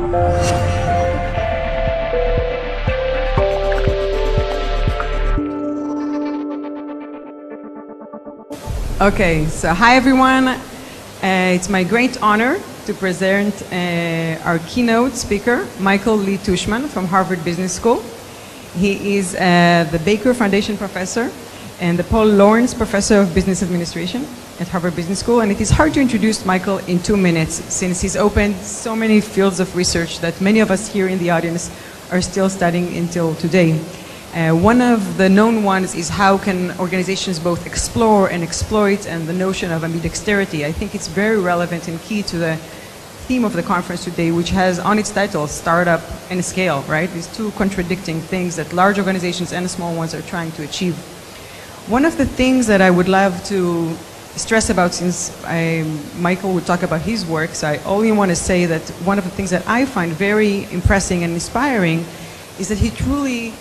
Okay, so hi everyone. It's my great honor to present our keynote speaker, Michael Lee Tushman from Harvard Business School. He is the Baker Foundation Professor and the Paul Lawrence Professor of Business Administration at Harvard Business School. And it is hard to introduce Michael in 2 minutes since he's opened so many fields of research that many of us here in the audience are still studying until today. One of the known ones is how can organizations both explore and exploit, and the notion of ambidexterity. I think it's very relevant and key to the theme of the conference today, which has on its title, Startup and Scale, right? These two contradicting things that large organizations and small ones are trying to achieve. One of the things that I would love to stress about, since Michael would talk about his work, so I only want to say that one of the things that I find very impressive and inspiring is that he truly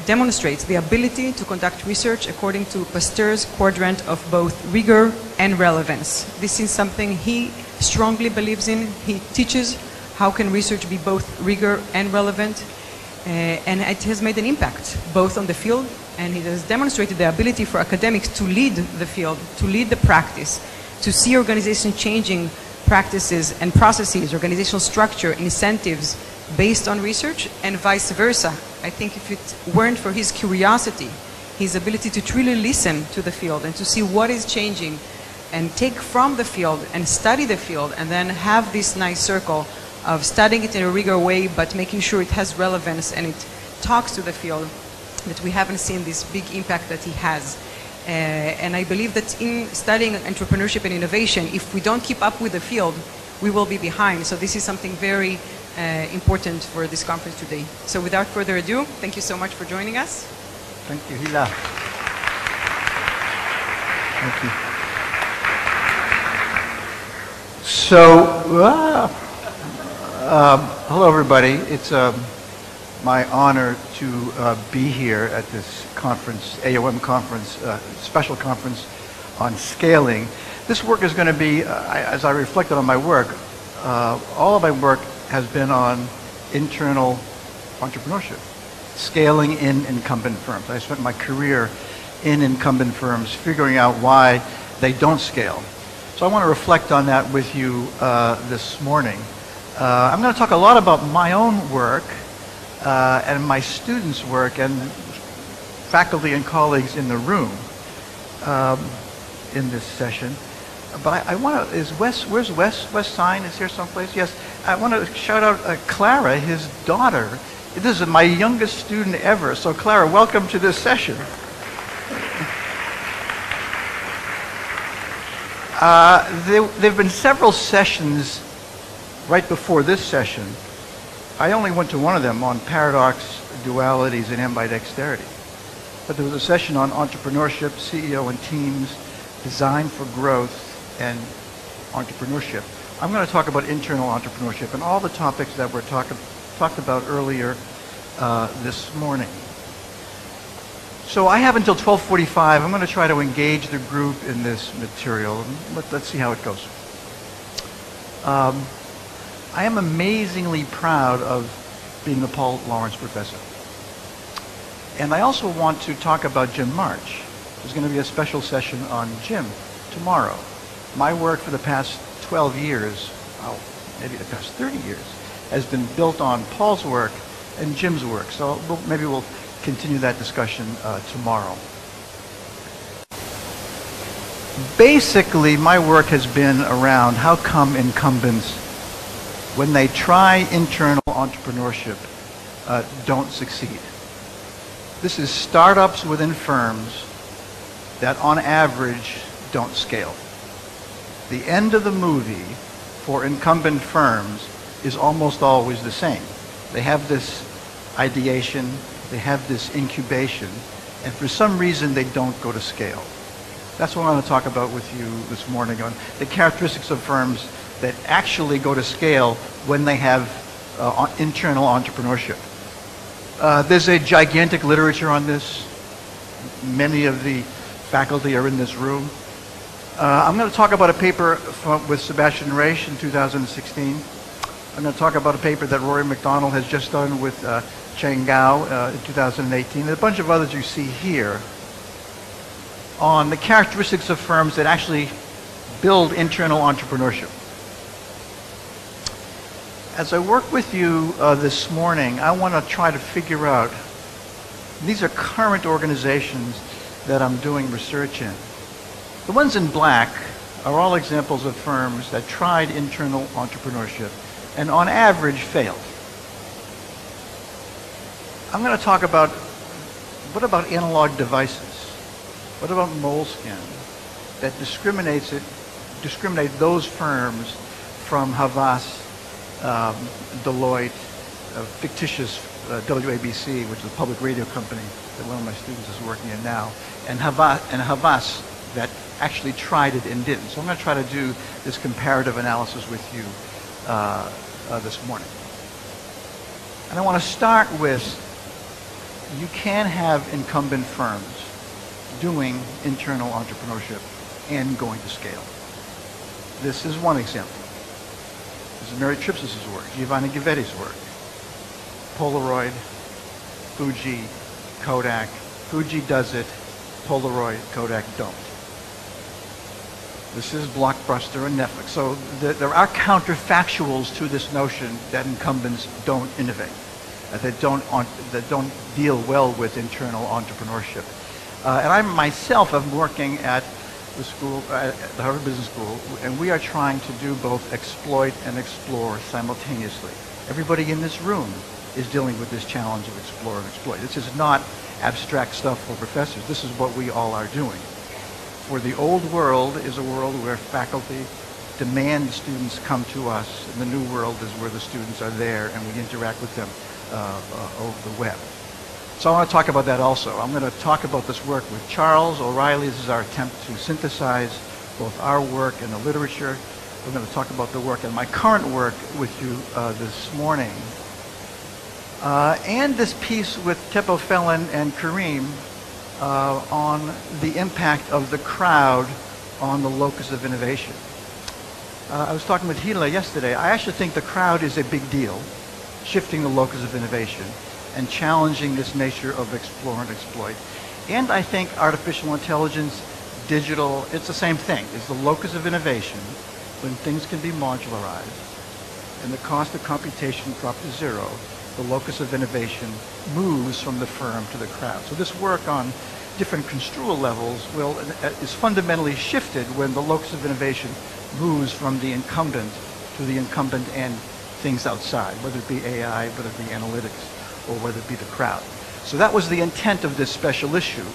demonstrates the ability to conduct research according to Pasteur's quadrant of both rigor and relevance. This is something he strongly believes in. He teaches how can research be both rigor and relevant, and it has made an impact both on the field, and it has demonstrated the ability for academics to lead the field, to lead the practice, to see organizations changing practices and processes, organizational structure, incentives based on research, and vice versa. I think if it weren't for his curiosity, his ability to truly listen to the field and to see what is changing and take from the field and study the field and then have this nice circle of studying it in a rigor way but making sure it has relevance and it talks to the field, that we haven't seen this big impact that he has. And I believe that in studying entrepreneurship and innovation, if we don't keep up with the field, we will be behind. So this is something very important for this conference today. So without further ado, thank you so much for joining us. Thank you, Hila. Thank you. So, hello everybody. It's my honor to be here at this conference, AOM conference, special conference on scaling. This work is going to be, as I reflected on my work, all of my work has been on internal entrepreneurship, scaling in incumbent firms. I spent my career in incumbent firms figuring out why they don't scale. So I want to reflect on that with you this morning. I'm going to talk a lot about my own work and my students' work and faculty and colleagues in the room in this session. But I want to, where's Wes? Wes Stein is here someplace? Yes. I want to shout out Clara, his daughter. This is my youngest student ever. So Clara, welcome to this session. There have been several sessions right before this session. I only went to one of them on paradox, dualities, and ambidexterity. But there was a session on entrepreneurship, CEO and teams, design for growth, and entrepreneurship. I'm going to talk about internal entrepreneurship and all the topics that were talked about earlier this morning. So I have until 12:45. I'm going to try to engage the group in this material. Let's see how it goes. I am amazingly proud of being the Paul Lawrence Professor. And I also want to talk about Jim March. There's going to be a special session on Jim tomorrow. My work for the past 12 years, well, maybe the past 30 years, has been built on Paul's work and Jim's work. So maybe we'll continue that discussion tomorrow. Basically, my work has been around how come incumbents, when they try internal entrepreneurship, don't succeed. This is startups within firms that on average don't scale. The end of the movie for incumbent firms is almost always the same. They have this ideation, they have this incubation, and for some reason they don't go to scale. That's what I want to talk about with you this morning, on the characteristics of firms that actually go to scale when they have internal entrepreneurship. There's a gigantic literature on this. Many of the faculty are in this room. I'm going to talk about a paper with Sebastian Reich in 2016. I'm going to talk about a paper that Rory McDonald has just done with Cheng Gao in 2018, and a bunch of others you see here on the characteristics of firms that actually build internal entrepreneurship. As I work with you this morning, I want to try to figure out, these are current organizations that I'm doing research in. The ones in black are all examples of firms that tried internal entrepreneurship and on average failed. I'm going to talk about, what about analog devices? What about Moleskin that discriminate those firms from Havas, Deloitte, fictitious WABC, which is a public radio company that one of my students is working in now, and Havas that actually tried it and didn't. So I'm going to try to do this comparative analysis with you this morning. And I want to start with, you can have incumbent firms doing internal entrepreneurship and going to scale. This is one example. This is Mary Trips's work, Giovanni Ghivetti's work. Polaroid, Fuji, Kodak. Fuji does it, Polaroid, Kodak don't. This is Blockbuster and Netflix. So there are counterfactuals to this notion that incumbents don't innovate, that don't deal well with internal entrepreneurship. And I myself am working at the school, at the Harvard Business School, and we are trying to do both exploit and explore simultaneously. Everybody in this room is dealing with this challenge of explore and exploit. This is not abstract stuff for professors. This is what we all are doing. For the old world is a world where faculty demand students come to us, and the new world is where the students are there and we interact with them over the web. So I want to talk about that also. I'm going to talk about this work with Charles O'Reilly. This is our attempt to synthesize both our work and the literature. We're going to talk about the work and my current work with you this morning. And this piece with Teppo Felon and Kareem on the impact of the crowd on the locus of innovation. I was talking with Hila yesterday. I actually think the crowd is a big deal, shifting the locus of innovation and challenging this nature of explore and exploit. And I think artificial intelligence, digital, it's the same thing. It's the locus of innovation when things can be modularized and the cost of computation dropped to zero. The locus of innovation moves from the firm to the crowd. So this work on different construal levels is fundamentally shifted when the locus of innovation moves from the incumbent to the incumbent and things outside, whether it be AI, whether it be analytics, or whether it be the crowd. So that was the intent of this special issue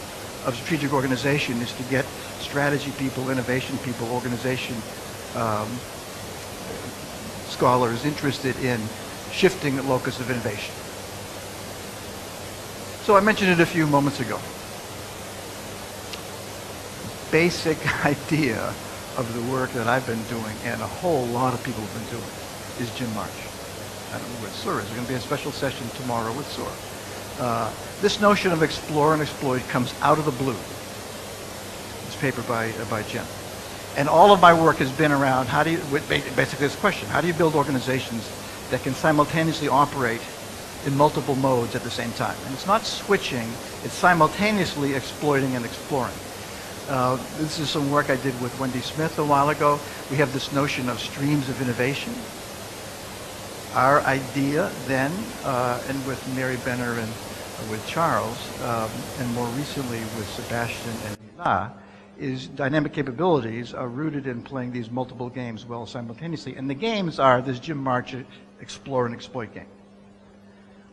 of strategic organization, is to get strategy people, innovation people, organization scholars interested in shifting the locus of innovation. So I mentioned it a few moments ago. Basic idea of the work that I've been doing and a whole lot of people have been doing is Jim March. I don't know where SOAR is. There's going to be a special session tomorrow with SOAR. This notion of explore and exploit comes out of the blue. This paper by Jim. And all of my work has been around how do you, basically this question, how do you build organizations that can simultaneously operate in multiple modes at the same time? And it's not switching, it's simultaneously exploiting and exploring. This is some work I did with Wendy Smith a while ago. We have this notion of streams of innovation. Our idea then, and with Mary Benner and with Charles, and more recently with Sebastian and Ila, is dynamic capabilities are rooted in playing these multiple games well simultaneously. And the games are this Jim March explore and exploit game.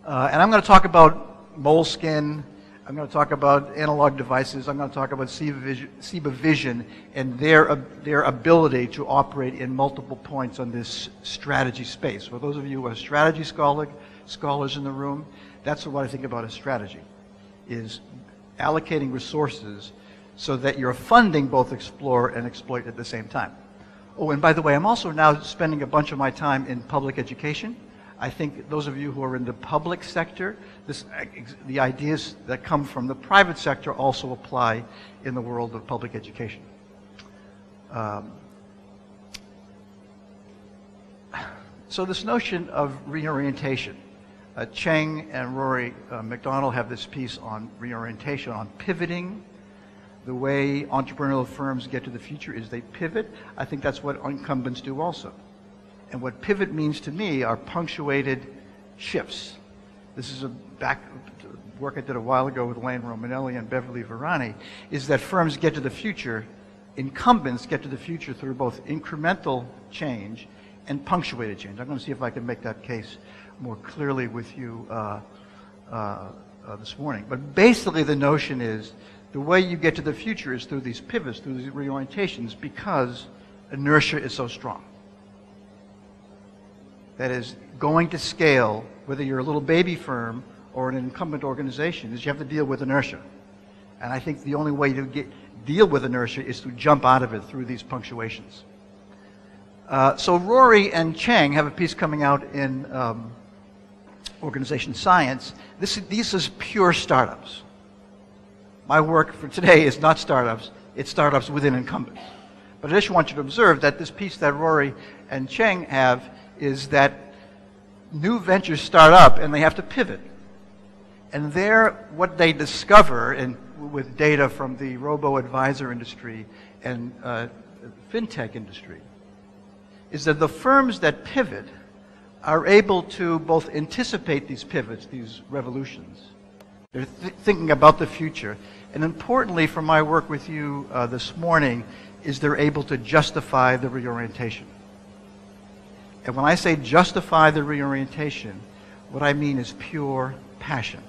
And I'm going to talk about Moleskin. I'm going to talk about analog devices. I'm going to talk about SIBA Vision and their ability to operate in multiple points on this strategy space. For those of you who are strategy scholars in the room, that's what I think about as strategy, is allocating resources so that you're funding both explore and exploit at the same time. Oh, and by the way, I'm also now spending a bunch of my time in public education. I think those of you who are in the public sector, the ideas that come from the private sector also apply in the world of public education. So this notion of reorientation, Cheng and Rory McDonald have this piece on reorientation, on pivoting. The way entrepreneurial firms get to the future is they pivot. I think that's what incumbents do also. And what pivot means to me are punctuated shifts. This is a work I did a while ago with Elaine Romanelli and Beverly Varani, is that firms get to the future, incumbents get to the future through both incremental change and punctuated change. I'm going to see if I can make that case more clearly with you this morning. But basically the notion is the way you get to the future is through these pivots, through these reorientations, because inertia is so strong. That is, going to scale, whether you're a little baby firm or an incumbent organization, is you have to deal with inertia. And I think the only way to deal with inertia is to jump out of it through these punctuations. So Rory and Cheng have a piece coming out in Organization Science. This is pure startups. My work for today is not startups, it's startups within incumbents. But I just want you to observe that this piece that Rory and Cheng have is that new ventures start up and they have to pivot. And what they discover, and with data from the robo-advisor industry and fintech industry, is that the firms that pivot are able to both anticipate these pivots, these revolutions. They're thinking about the future. And importantly, from my work with you this morning, is they're able to justify the reorientation. And when I say justify the reorientation, what I mean is pure passion.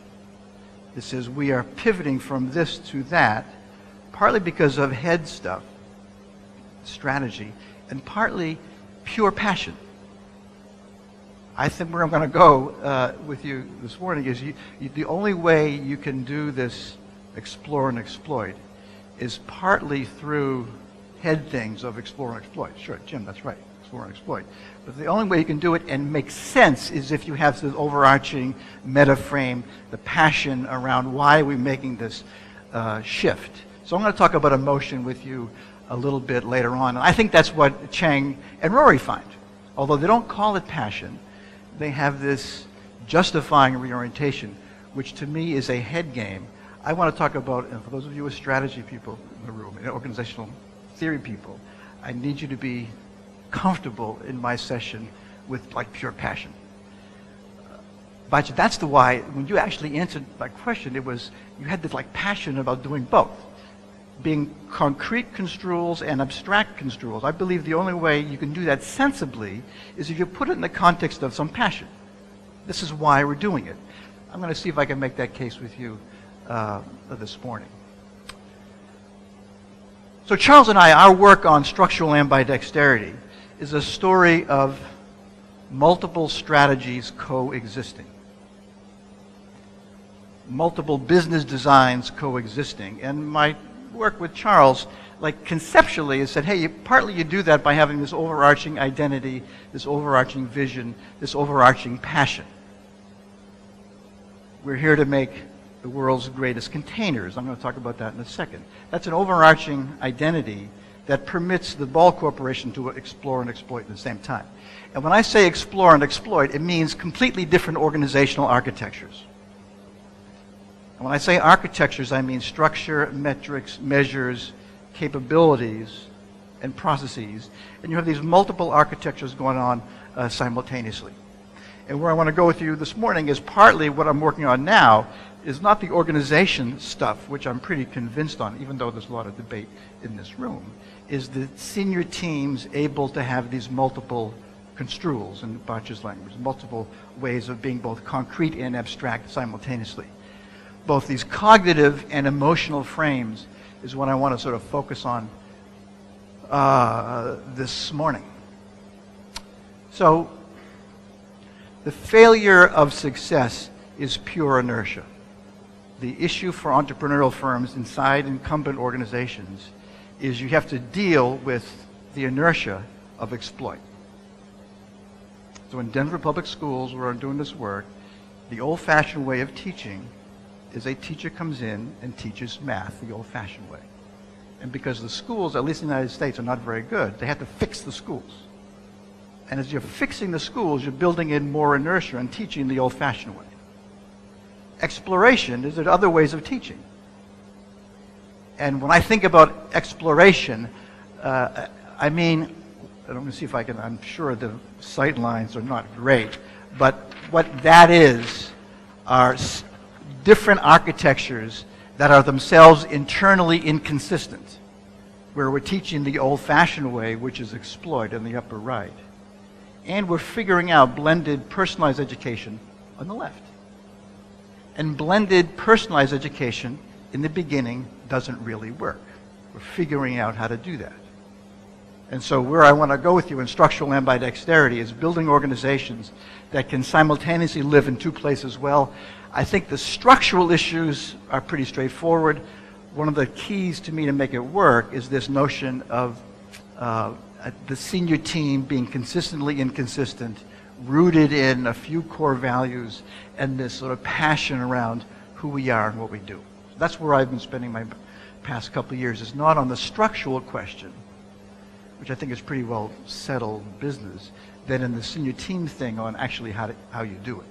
This is, we are pivoting from this to that, partly because of head stuff, strategy, and partly pure passion. I think where I'm going to go with you this morning is the only way you can do this explore and exploit is partly through head things of explore and exploit. Sure, Jim, that's right, explore and exploit. But the only way you can do it and make sense is if you have this overarching meta frame, the passion around why we're making this shift. So I'm going to talk about emotion with you a little bit later on. And I think that's what Cheng and Rory find. Although they don't call it passion, they have this justifying reorientation, which to me is a head game. I want to talk about, and for those of you with strategy people in the room, and organizational theory people, I need you to be comfortable in my session with like pure passion. But that's the why, when you actually answered my question, it was, you had this like passion about doing both. Being concrete construals and abstract construals. I believe the only way you can do that sensibly is if you put it in the context of some passion. This is why we're doing it. I'm going to see if I can make that case with you this morning. So Charles and I, our work on structural ambidexterity is a story of multiple strategies coexisting. Multiple business designs coexisting. And my work with Charles, like conceptually, is said, hey, partly you do that by having this overarching identity, this overarching vision, this overarching passion. We're here to make the world's greatest containers. I'm going to talk about that in a second. That's an overarching identity that permits the Ball Corporation to explore and exploit at the same time. And when I say explore and exploit, it means completely different organizational architectures. And when I say architectures, I mean structure, metrics, measures, capabilities, and processes. And you have these multiple architectures going on simultaneously. And where I want to go with you this morning is partly what I'm working on now is not the organization stuff, which I'm pretty convinced on, even though there's a lot of debate in this room, is the senior teams able to have these multiple construals, in Bach's language, multiple ways of being both concrete and abstract simultaneously. Both these cognitive and emotional frames is what I want to sort of focus on this morning. So, the failure of success is pure inertia. The issue for entrepreneurial firms inside incumbent organizations is you have to deal with the inertia of exploit. So in Denver Public Schools, where I'm doing this work, the old-fashioned way of teaching is a teacher comes in and teaches math the old-fashioned way. And because the schools, at least in the United States, are not very good, they have to fix the schools. And as you're fixing the schools, you're building in more inertia and teaching the old-fashioned way. Exploration is there other ways of teaching. And when I think about exploration, I mean, I'm going to see if I can, I'm sure the sight lines are not great, but what that is are different architectures that are themselves internally inconsistent, where we're teaching the old-fashioned way, which is exploit in the upper right. And we're figuring out blended personalized education on the left. And blended personalized education in the beginning doesn't really work. We're figuring out how to do that. And so where I want to go with you in structural ambidexterity is building organizations that can simultaneously live in two places well. I think the structural issues are pretty straightforward. One of the keys to me to make it work is this notion of the senior team being consistently inconsistent, rooted in a few core values, and this sort of passion around who we are and what we do. That's where I've been spending my past couple of years, is not on the structural question, which I think is pretty well settled business, than in the senior team thing on actually how you do it.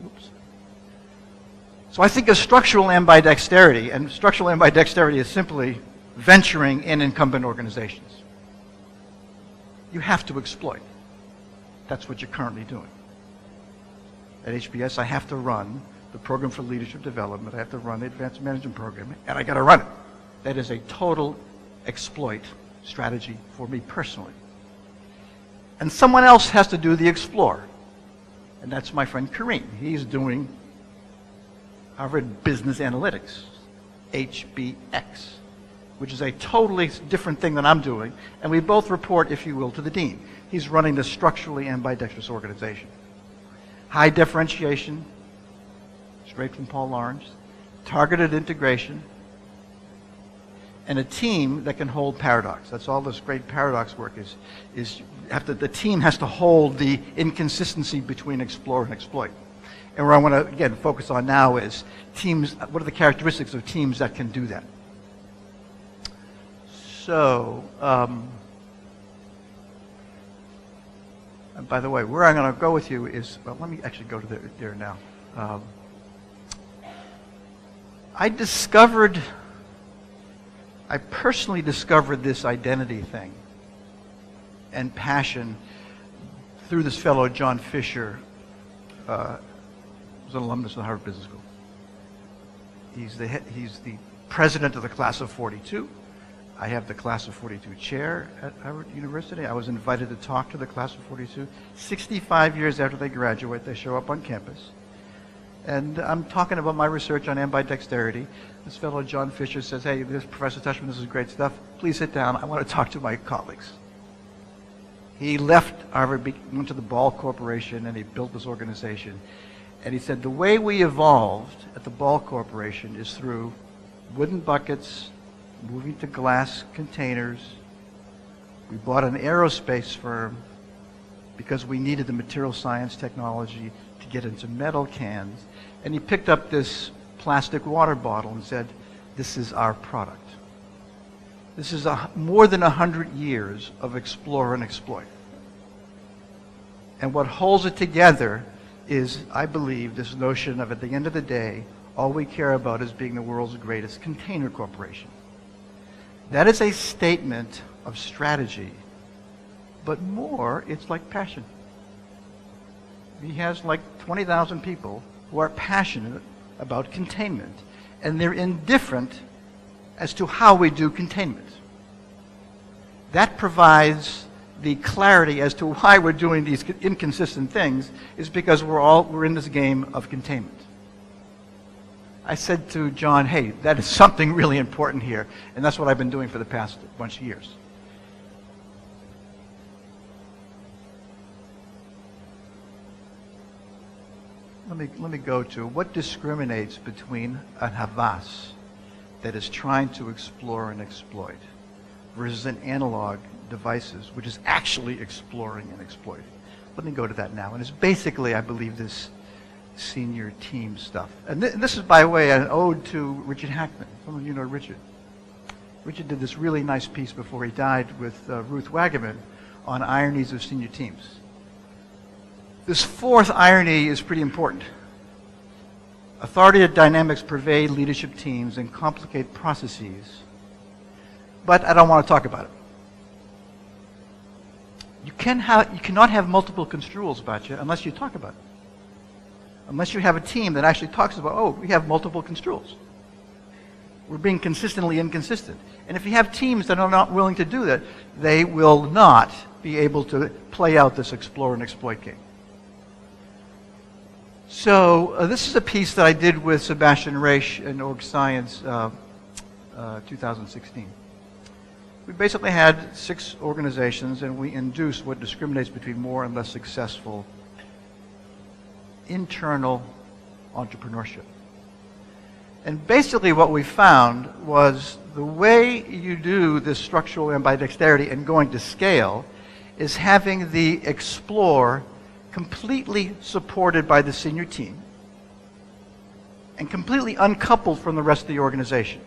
Oops. So I think of structural ambidexterity, and structural ambidexterity is simply venturing in incumbent organizations. You have to exploit. That's what you're currently doing. At HBS, I have to run the Program for Leadership Development. I have to run the Advanced Management Program, and I got to run it. That is a total exploit strategy for me personally. And someone else has to do the explore. And that's my friend Kareem. He's doing Harvard Business Analytics, HBX, which is a totally different thing than I'm doing. And we both report, if you will, to the dean. He's running the structurally ambidextrous organization. High differentiation, straight from Paul Lawrence, targeted integration, and a team that can hold paradox. That's all this great paradox work is the team has to hold the inconsistency between explore and exploit. And where I want to, again, focus on now is teams, what are the characteristics of teams that can do that? So, and by the way, where I'm going to go with you is, well, let me actually go to there now. I personally discovered this identity thing and passion through this fellow, John Fisher, who's an alumnus of the Harvard Business School. He's the president of the class of 42. I have the class of 42 chair at Harvard University. I was invited to talk to the class of 42. 65 years after they graduate, they show up on campus. And I'm talking about my research on ambidexterity. This fellow, John Fisher, says, hey, this Professor Tushman, this is great stuff. Please sit down. I want to talk to my colleagues. He left Harvard, went to the Ball Corporation, and he built this organization. And he said, the way we evolved at the Ball Corporation is through wooden buckets, moving to glass containers. We bought an aerospace firm because we needed the material science technology to get into metal cans. And he picked up this plastic water bottle and said, this is our product. This is more than 100 years of explore and exploit. And what holds it together is, I believe, this notion of, at the end of the day, all we care about is being the world's greatest container corporation. That is a statement of strategy, but more, it's like passion. He has like 20,000 people who are passionate about containment, and they're indifferent as to how we do containment. That provides the clarity as to why we're doing these inconsistent things, is because we're in this game of containment. I said to John, hey, that is something really important here, and that's what I've been doing for the past bunch of years. Let me go to what discriminates between a havas that is trying to explore and exploit versus an analog devices, which is actually exploring and exploiting. Let me go to that now. And it's basically, I believe, this senior team stuff. And this is, by the way, an ode to Richard Hackman. Some of you know Richard. Richard did this really nice piece before he died with Ruth Wagaman on ironies of senior teams. This fourth irony is pretty important. Authoritative dynamics pervade leadership teams and complicate processes, but I don't want to talk about it. You cannot have multiple construals about you unless you talk about it. Unless you have a team that actually talks about, oh, we have multiple construals. We're being consistently inconsistent. And if you have teams that are not willing to do that, they will not be able to play out this explore and exploit game. So this is a piece that I did with Sebastian Reich in Org Science 2016. We basically had 6 organizations, and we induced what discriminates between more and less successful internal entrepreneurship. And basically what we found was the way you do this structural ambidexterity and going to scale is having the explore completely supported by the senior team and completely uncoupled from the rest of the organization.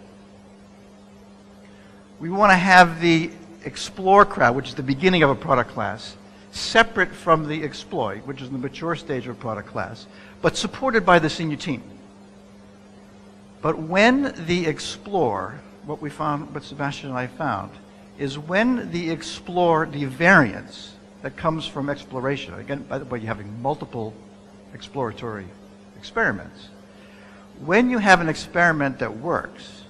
We want to have the explore crowd, which is the beginning of a product class, separate from the exploit, which is the mature stage of a product class, but supported by the senior team. But when the explore, what we found, what Sebastian and I found, is when the explore, the variance that comes from exploration, again, by the way, you're having multiple exploratory experiments. When you have an experiment that works,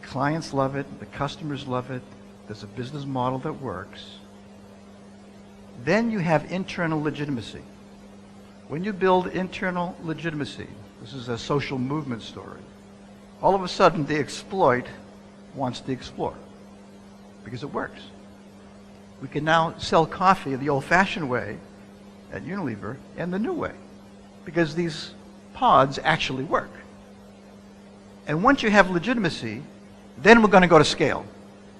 the clients love it, the customers love it, there's a business model that works, then you have internal legitimacy. When you build internal legitimacy, this is a social movement story, all of a sudden the exploit wants to explore because it works. We can now sell coffee the old-fashioned way at Unilever and the new way because these pods actually work. And once you have legitimacy, then we're going to go to scale.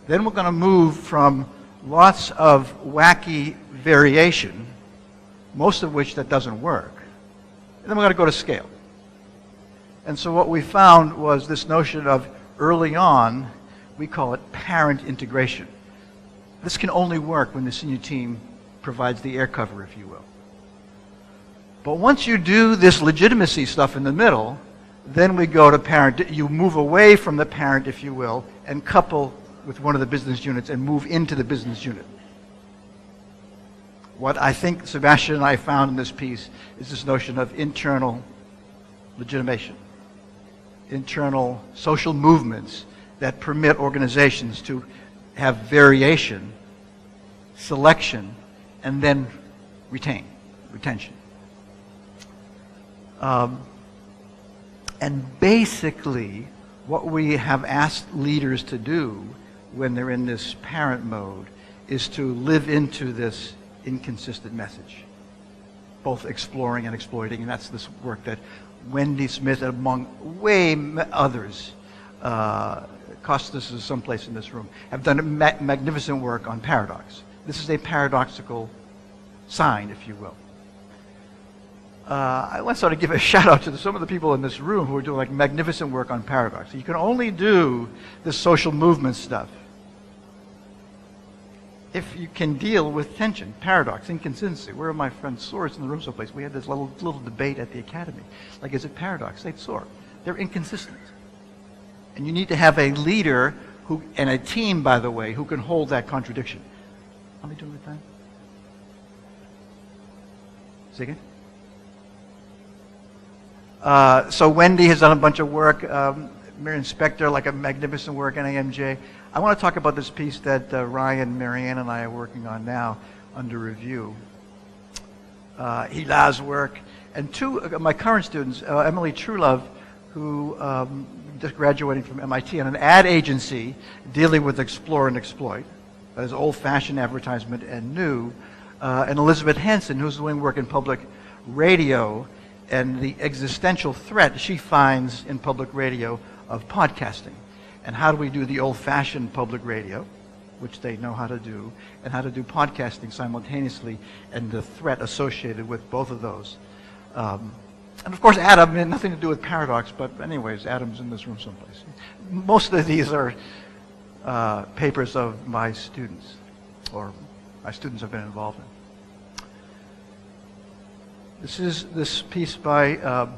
Then we're going to move from lots of wacky variation, most of which that doesn't work, and then we're going to go to scale. And so what we found was this notion of early on, we call it parent integration. This can only work when the senior team provides the air cover, if you will. But once you do this legitimacy stuff in the middle, then we go to parent. You move away from the parent, if you will, and couple with one of the business units and move into the business unit. What I think Sebastian and I found in this piece is this notion of internal legitimation, internal social movements that permit organizations to have variation, selection, and then retention. And basically, what we have asked leaders to do when they're in this parent mode is to live into this inconsistent message, both exploring and exploiting, and that's this work that Wendy Smith, among others, Costas is someplace in this room, have done magnificent work on paradox. This is a paradoxical sign, if you will. I want to sort of give a shout out to some of the people in this room who are doing like magnificent work on paradox. You can only do this social movement stuff if you can deal with tension, paradox, inconsistency. Where are my friends Soars in the room someplace? We had this little debate at the academy. Like, is it paradox? They'd soar. They're inconsistent. And you need to have a leader who, and a team, by the way, who can hold that contradiction. How many doing the time? Say again? So Wendy has done a bunch of work. Miriam Spector, like a magnificent work in AMJ. I want to talk about this piece that Ryan, Marianne, and I are working on now under review. Hila's work. And two of my current students, Emily Truelove, who just graduating from MIT on an ad agency dealing with explore and exploit. That is old-fashioned advertisement and new. And Elizabeth Hansen, who's doing work in public radio and the existential threat she finds in public radio of podcasting. And how do we do the old-fashioned public radio, which they know how to do, and how to do podcasting simultaneously, and the threat associated with both of those. And of course, Adam had nothing to do with paradox, but anyways, Adam's in this room someplace. Most of these are papers of my students, or my students have been involved in. This is this piece by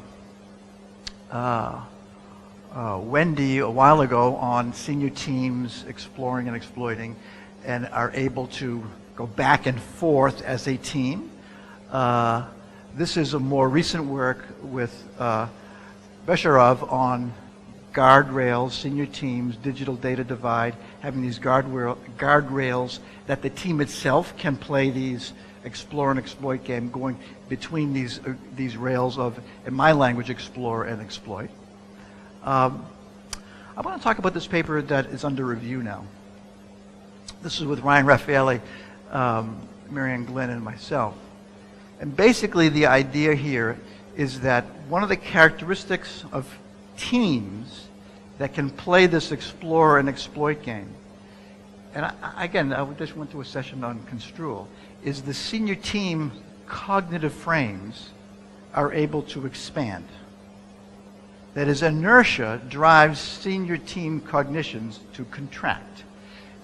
Wendy a while ago on senior teams exploring and exploiting, and are able to go back and forth as a team. This is a more recent work with Besharov on guardrails, senior teams, digital data divide, having these guardrails that the team itself can play these explore and exploit game, going between these rails of, in my language, explore and exploit. I want to talk about this paper that is under review now. This is with Ryan Raffaele, Marianne Glenn, and myself. And basically the idea here is that one of the characteristics of teams that can play this explore and exploit game, and I just went to a session on construal, is the senior team cognitive frames are able to expand. That is, inertia drives senior team cognitions to contract.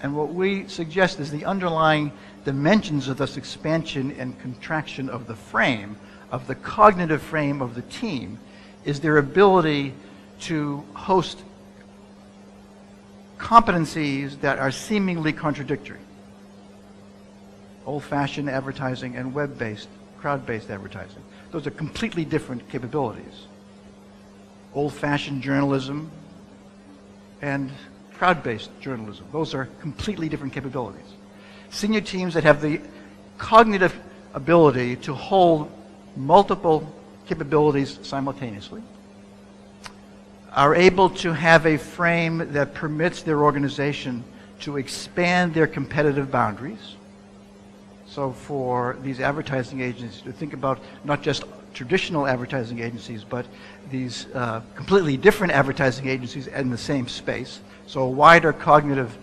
And what we suggest is the underlying dimensions of this expansion and contraction of the frame, of the cognitive frame of the team, is their ability to host competencies that are seemingly contradictory. Old-fashioned advertising and web-based, crowd-based advertising. Those are completely different capabilities. Old-fashioned journalism and crowd-based journalism. Those are completely different capabilities. Senior teams that have the cognitive ability to hold multiple capabilities simultaneously are able to have a frame that permits their organization to expand their competitive boundaries. So for these advertising agencies to think about not just traditional advertising agencies, but these completely different advertising agencies in the same space. So a wider cognitive,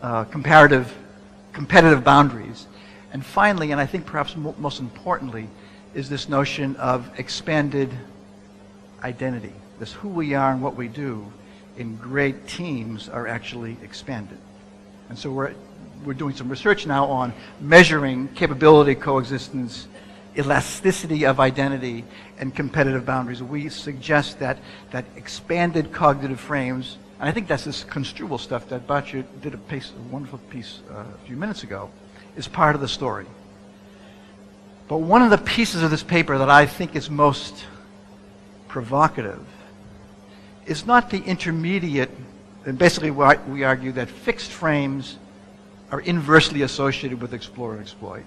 competitive boundaries. And finally, and I think perhaps most importantly, is this notion of expanded identity. This who we are and what we do in great teams are actually expanded. And so we're doing some research now on measuring capability coexistence, elasticity of identity, and competitive boundaries. We suggest that expanded cognitive frames, and I think that's this construal stuff that Batya did a wonderful piece a few minutes ago, is part of the story. But one of the pieces of this paper that I think is most provocative is not the intermediate, and basically we argue that fixed frames are inversely associated with explore and exploit.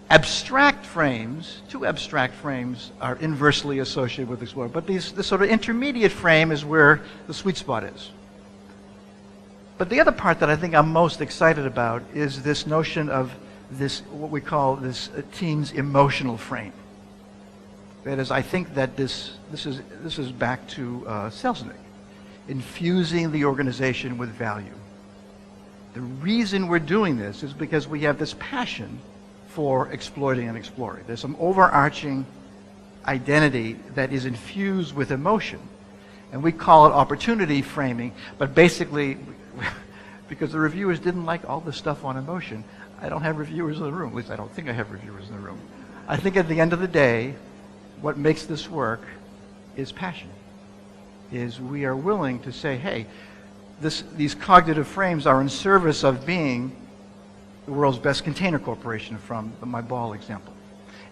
Abstract frames, two abstract frames, are inversely associated with explore. But this sort of intermediate frame is where the sweet spot is. But the other part that I think I'm most excited about is this notion of this, what we call this team's emotional frame. That is, I think that this is back to Selznick, infusing the organization with value. The reason we're doing this is because we have this passion for exploiting and exploring. There's some overarching identity that is infused with emotion. And we call it opportunity framing, but basically, because the reviewers didn't like all this stuff on emotion, I don't have reviewers in the room. At least I don't think I have reviewers in the room. I think at the end of the day, what makes this work is passion. Is we are willing to say, hey, these cognitive frames are in service of being the world's best container corporation, from my ball example.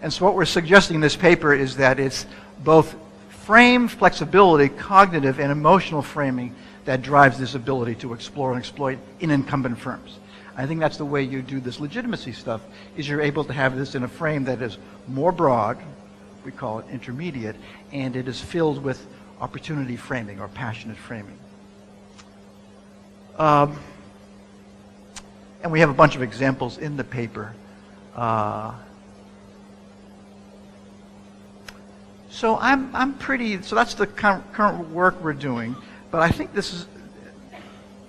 And so what we're suggesting in this paper is that it's both frame flexibility, cognitive and emotional framing, that drives this ability to explore and exploit in incumbent firms. I think that's the way you do this legitimacy stuff, is you're able to have this in a frame that is more broad, we call it intermediate, and it is filled with opportunity framing or passionate framing. And we have a bunch of examples in the paper. So that's the current work we're doing, but I think this is,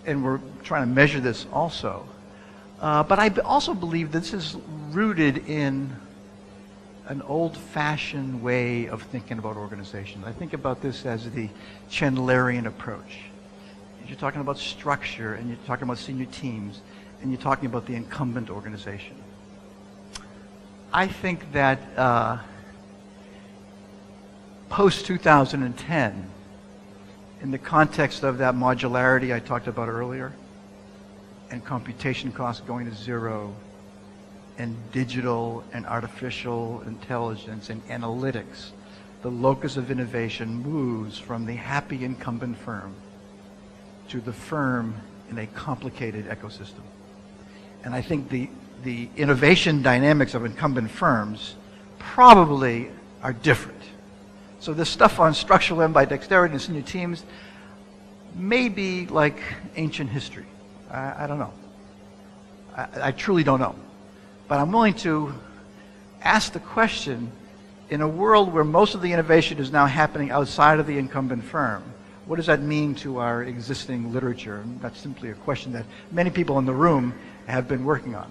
and we're trying to measure this also, but I also believe this is rooted in an old-fashioned way of thinking about organization. I think about this as the Chandlerian approach. You're talking about structure, and you're talking about senior teams, and you're talking about the incumbent organization. I think that post-2010, in the context of that modularity I talked about earlier, and computation costs going to zero, and digital and artificial intelligence and analytics, the locus of innovation moves from the happy incumbent firm to the firm in a complicated ecosystem. And I think the innovation dynamics of incumbent firms probably are different. So this stuff on structural ambidexterity and senior teams may be like ancient history. I don't know. I truly don't know. But I'm willing to ask the question, in a world where most of the innovation is now happening outside of the incumbent firm, what does that mean to our existing literature? And that's simply a question that many people in the room have been working on.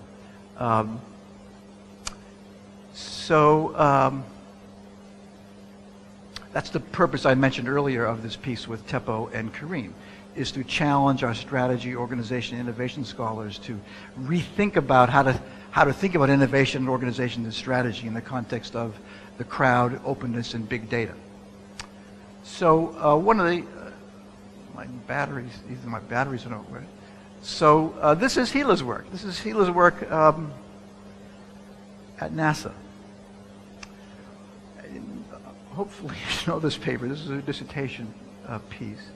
That's the purpose I mentioned earlier of this piece with Teppo and Karim, is to challenge our strategy, organization, innovation scholars to rethink about how to think about innovation, organization, and strategy in the context of the crowd, openness, and big data. So one of the my batteries are not working. So this is Hila's work. This is Hila's work at NASA. Hopefully you know this paper. This is a dissertation piece.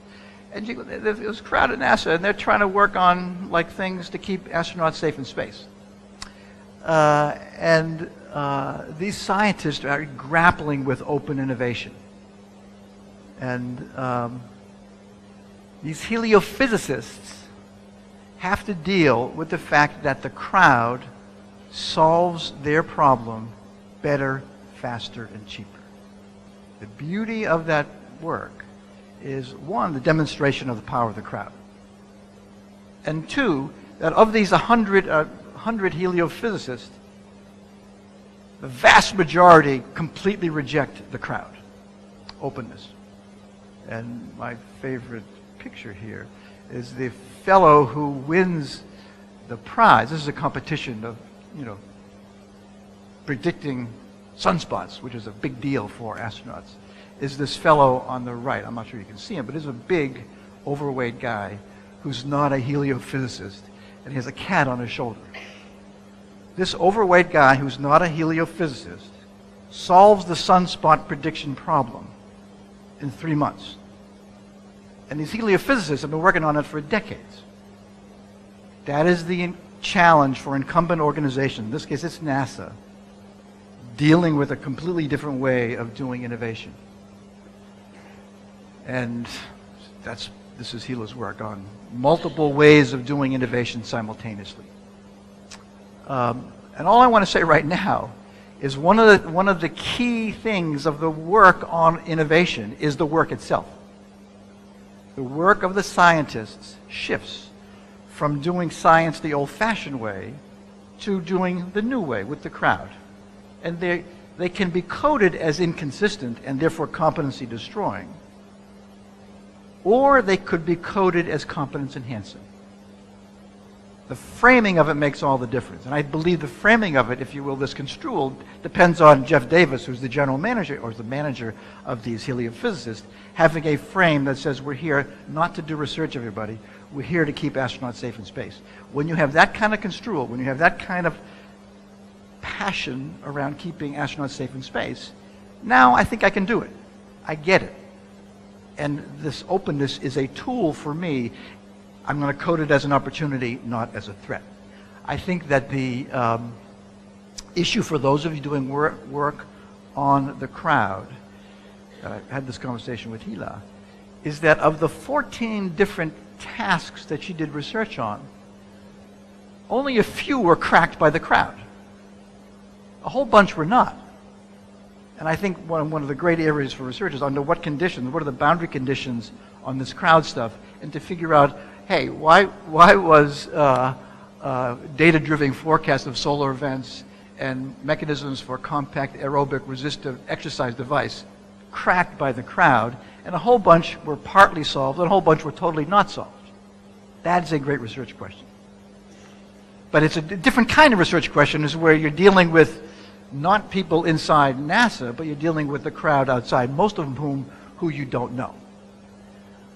And there's this crowd at NASA, and they're trying to work on like things to keep astronauts safe in space. These scientists are grappling with open innovation. And these heliophysicists have to deal with the fact that the crowd solves their problem better, faster, and cheaper. The beauty of that work is, one, the demonstration of the power of the crowd. And two, that of these 100 heliophysicists, the vast majority completely reject the crowd. Openness. And my favorite picture here is the fellow who wins the prize. This is a competition of, predicting sunspots, which is a big deal for astronauts, is this fellow on the right. I'm not sure you can see him, but he's a big, overweight guy who's not a heliophysicist, and he has a cat on his shoulder. This overweight guy who's not a heliophysicist solves the sunspot prediction problem in 3 months. And these heliophysicists have been working on it for decades. That is the challenge for incumbent organizations. In this case, it's NASA, dealing with a completely different way of doing innovation. And this is Hila's work on multiple ways of doing innovation simultaneously. And all I want to say right now is one of the key things of the work on innovation is the work itself. The work of the scientists shifts from doing science the old-fashioned way to doing the new way with the crowd. And they can be coded as inconsistent and therefore competency destroying, or they could be coded as competence enhancing. The framing of it makes all the difference. And I believe the framing of it, if you will, this construal, depends on Jeff Davis, who's the general manager, or the manager of these heliophysicists, having a frame that says, we're here not to do research, everybody. We're here to keep astronauts safe in space. When you have that kind of construal, when you have that kind of passion around keeping astronauts safe in space, now I think I can do it. I get it. And this openness is a tool for me. I'm going to code it as an opportunity, not as a threat. I think that the issue for those of you doing work on the crowd, I had this conversation with Hila, is that of the 14 different tasks that she did research on, only a few were cracked by the crowd. A whole bunch were not. And I think one of the great areas for research is under what conditions, what are the boundary conditions on this crowd stuff, and to figure out, hey, why was data-driven forecast of solar events and mechanisms for compact aerobic resistive exercise device cracked by the crowd, and a whole bunch were partly solved, and a whole bunch were totally not solved. That's a great research question. But it's a different kind of research question, is where you're dealing with not people inside NASA, but you're dealing with the crowd outside, most of whom who you don't know.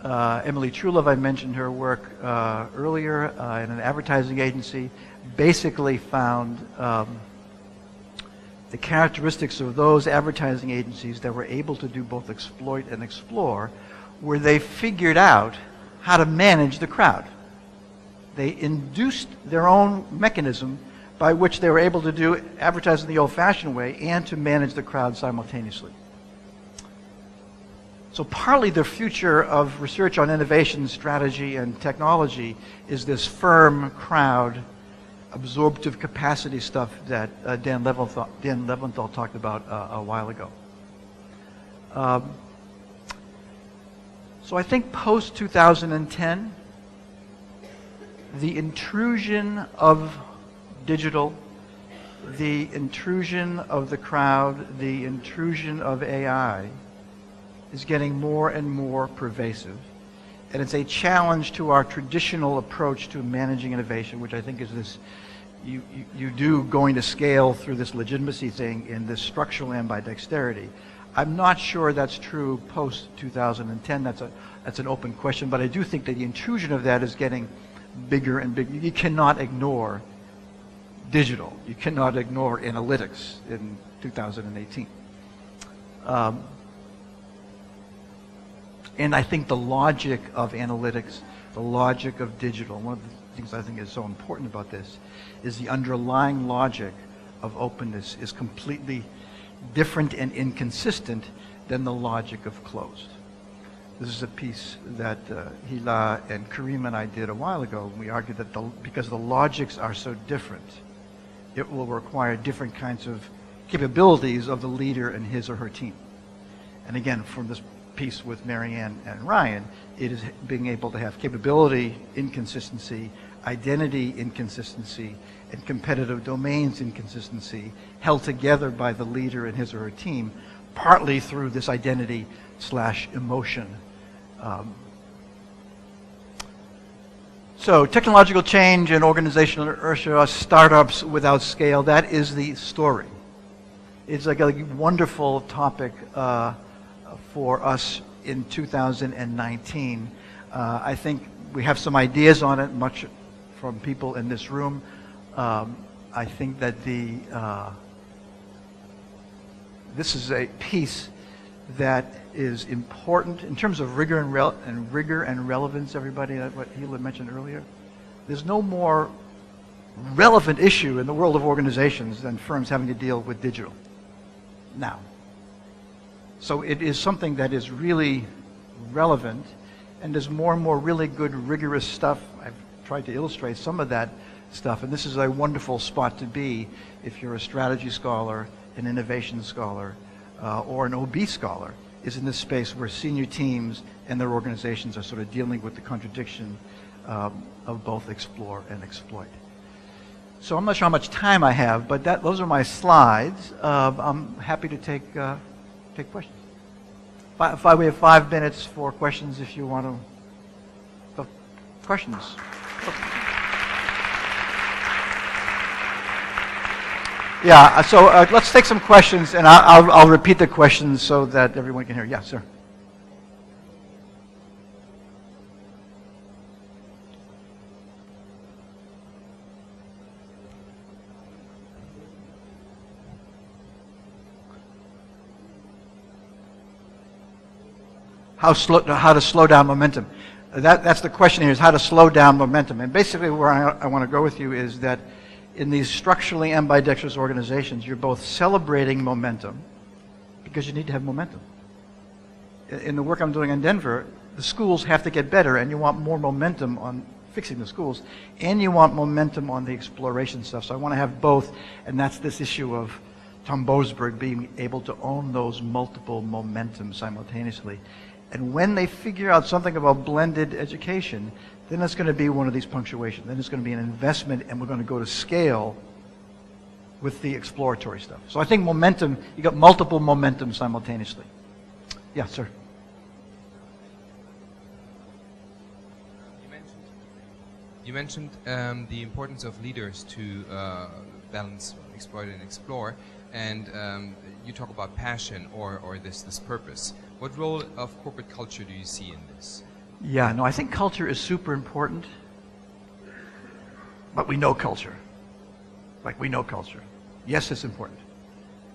Emily Trulove, I mentioned her work earlier in an advertising agency, basically found the characteristics of those advertising agencies that were able to do both exploit and explore, where they figured out how to manage the crowd. They induced their own mechanism by which they were able to do advertising the old-fashioned way and to manage the crowd simultaneously. So partly the future of research on innovation, strategy, and technology is this firm crowd, absorptive capacity stuff that Dan Leventhal talked about a while ago. So I think post-2010, the intrusion of digital, the intrusion of the crowd, the intrusion of AI is getting more and more pervasive. And it's a challenge to our traditional approach to managing innovation, which I think is this, you do going to scale through this legitimacy thing in this structural ambidexterity. I'm not sure that's true post-2010. That's an open question, but I do think that the intrusion of that is getting bigger and bigger. You cannot ignore digital. You cannot ignore analytics in 2018. And I think the logic of analytics, the logic of digital, one of the things I think is so important about this is the underlying logic of openness is completely different and inconsistent than the logic of closed. This is a piece that Hila and Karim and I did a while ago. We argued that because the logics are so different, it will require different kinds of capabilities of the leader and his or her team. And again, from this piece with Marianne and Ryan, it is being able to have capability inconsistency, identity inconsistency, and competitive domains inconsistency held together by the leader and his or her team, partly through this identity / emotion. So technological change and organizational inertia, startups without scale, that is the story. It's like a wonderful topic for us in 2019. I think we have some ideas on it, much from people in this room. I think that this is a piece that is important in terms of rigor and relevance, everybody, what Hila mentioned earlier. There's no more relevant issue in the world of organizations than firms having to deal with digital now. So it is something that is really relevant, and there's more and more really good, rigorous stuff. I've tried to illustrate some of that stuff, and this is a wonderful spot to be if you're a strategy scholar, an innovation scholar, or an OB scholar, is in this space where senior teams and their organizations are sort of dealing with the contradiction of both explore and exploit. So I'm not sure how much time I have, but those are my slides. I'm happy to take questions. We have 5 minutes for questions if you want to. Questions? Yeah, so let's take some questions, and I'll repeat the questions so that everyone can hear. Yeah, sir. How to slow down momentum. That's the question here, is how to slow down momentum. And basically where I want to go with you is that in these structurally ambidextrous organizations, you're both celebrating momentum, because you need to have momentum. In the work I'm doing in Denver, the schools have to get better, and you want more momentum on fixing the schools, and you want momentum on the exploration stuff. So I want to have both, and that's this issue of Tom Boasberg being able to own those multiple momentums simultaneously. And when they figure out something about blended education, then it's going to be one of these punctuations. Then it's going to be an investment, and we're going to go to scale with the exploratory stuff. So I think momentum, you got multiple momentum simultaneously. Yeah, sir. You mentioned the importance of leaders to balance, exploit, and explore, and you talk about passion or this purpose. What role of corporate culture do you see in this? Yeah, no, I think culture is super important, but we know culture. Like, we know culture. Yes, it's important.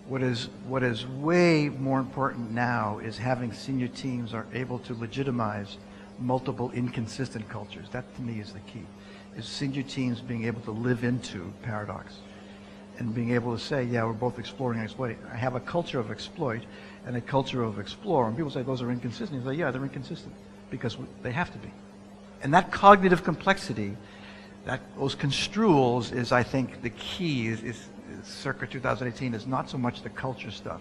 What is way more important now is having senior teams are able to legitimize multiple inconsistent cultures. That, to me, is the key. Is senior teams being able to live into paradox and being able to say, yeah, we're both exploring and exploiting. I have a culture of exploit and a culture of explore. And people say those are inconsistent. You say, yeah, they're inconsistent because they have to be. And that cognitive complexity, those construals is, I think, the key is circa 2018 is not so much the culture stuff,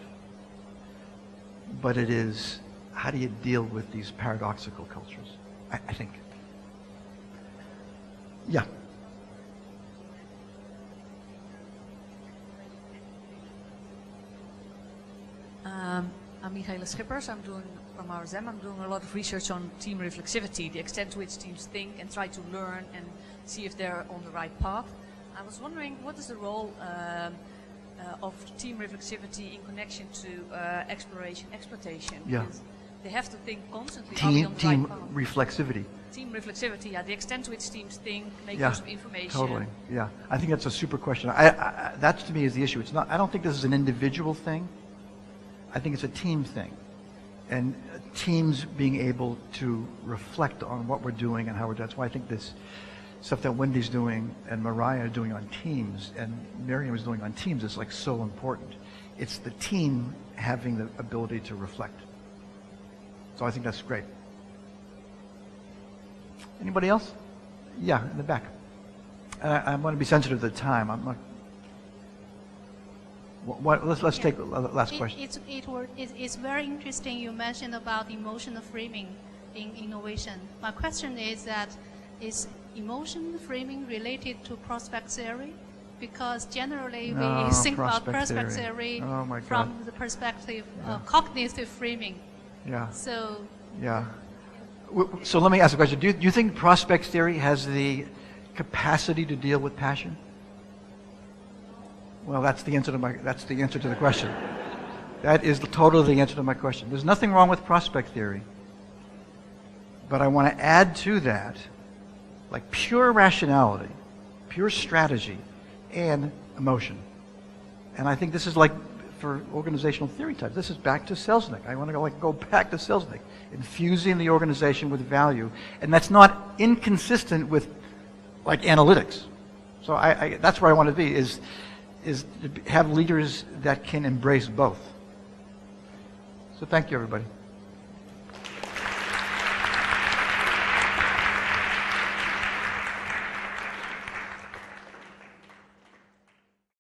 but it is how do you deal with these paradoxical cultures, I think. Yeah. I'm Michaela Schippers. From RSM, I'm doing a lot of research on team reflexivity, the extent to which teams think and try to learn and see if they're on the right path. I was wondering, what is the role of team reflexivity in connection to exploration, exploitation? Yeah. Because they have to think constantly, are we on the right path? Reflexivity. Team reflexivity, yeah, the extent to which teams think, make Yeah, use of information. Totally, yeah. I think that's a super question. That, to me, is the issue. It's not, I don't think this is an individual thing. I think it's a team thing. And teams being able to reflect on what we're doing and how we're doing. That's why I think this stuff that Wendy's doing and Mariah are doing on teams and Miriam is doing on teams is like so important. It's the team having the ability to reflect. So I think that's great. Anybody else? Yeah, in the back. I want to be sensitive to the time. I'm not. Let's take the last question. It's very interesting you mentioned about emotional framing in innovation. My question is that, is emotion framing related to prospect theory? Because generally we think about prospect theory from the perspective of cognitive framing. Yeah. So. Yeah. So let me ask a question. Do you think prospect theory has the capacity to deal with passion? Well, that's the answer to the question. That is totally the answer to my question. There's nothing wrong with prospect theory. But I want to add to that, like pure rationality, pure strategy, and emotion. And I think this is like for organizational theory types. This is back to Selznick. I want to go back to Selznick, infusing the organization with value, and that's not inconsistent with like analytics. So that's where I want to be. Is to have leaders that can embrace both. So thank you, everybody.